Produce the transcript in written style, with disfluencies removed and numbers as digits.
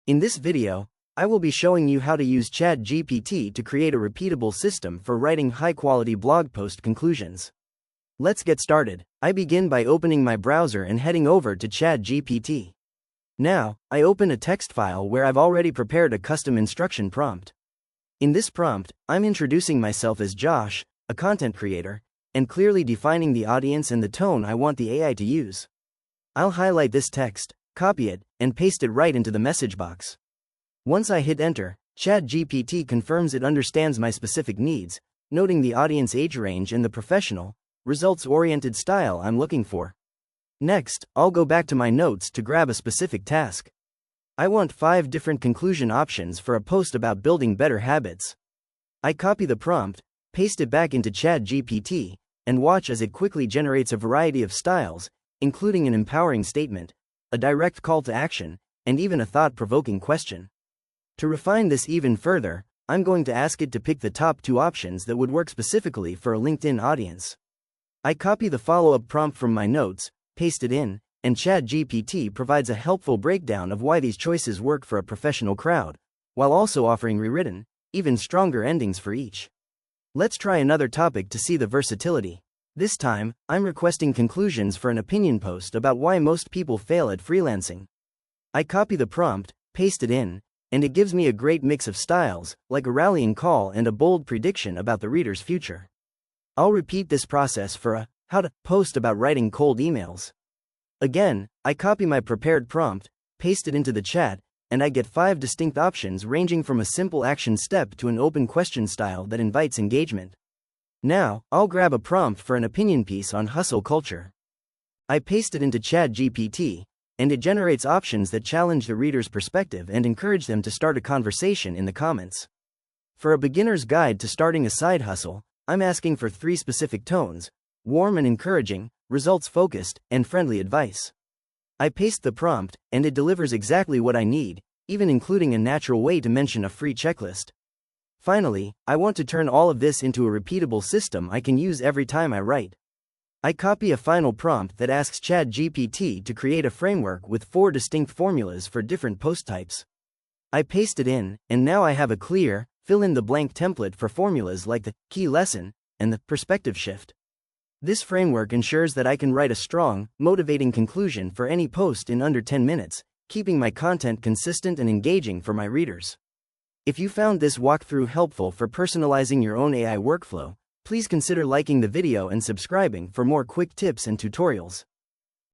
In this video, I will be showing you how to use ChatGPT to create a repeatable system for writing high-quality blog post conclusions. Let's get started. I begin by opening my browser and heading over to ChatGPT. Now, I open a text file where I've already prepared a custom instruction prompt. In this prompt, I'm introducing myself as Josh, a content creator, and clearly defining the audience and the tone I want the AI to use. I'll highlight this text, copy it, and paste it right into the message box. Once I hit enter, ChatGPT confirms it understands my specific needs, noting the audience age range and the professional, results-oriented style I'm looking for. Next, I'll go back to my notes to grab a specific task. I want 5 different conclusion options for a post about building better habits. I copy the prompt, paste it back into ChatGPT, and watch as it quickly generates a variety of styles, including an empowering statement, a direct call to action, and even a thought-provoking question. To refine this even further, I'm going to ask it to pick the top 2 options that would work specifically for a LinkedIn audience. I copy the follow-up prompt from my notes, paste it in, and ChatGPT provides a helpful breakdown of why these choices work for a professional crowd, while also offering rewritten, even stronger endings for each. Let's try another topic to see the versatility. This time, I'm requesting conclusions for an opinion post about why most people fail at freelancing. I copy the prompt, paste it in, and it gives me a great mix of styles, like a rallying call and a bold prediction about the reader's future. I'll repeat this process for a how to post about writing cold emails. Again, I copy my prepared prompt, paste it into the chat, and I get 5 distinct options ranging from a simple action step to an open question style that invites engagement. Now, I'll grab a prompt for an opinion piece on hustle culture. I paste it into ChatGPT, and it generates options that challenge the reader's perspective and encourage them to start a conversation in the comments. For a beginner's guide to starting a side hustle, I'm asking for 3 specific tones: warm and encouraging, results-focused, and friendly advice. I paste the prompt, and it delivers exactly what I need, even including a natural way to mention a free checklist. Finally, I want to turn all of this into a repeatable system I can use every time I write. I copy a final prompt that asks ChatGPT to create a framework with 4 distinct formulas for different post types. I paste it in, and now I have a clear, fill-in-the-blank template for formulas like the key lesson and the perspective shift. This framework ensures that I can write a strong, motivating conclusion for any post in under 10 minutes, keeping my content consistent and engaging for my readers. If you found this walkthrough helpful for personalizing your own AI workflow, please consider liking the video and subscribing for more quick tips and tutorials.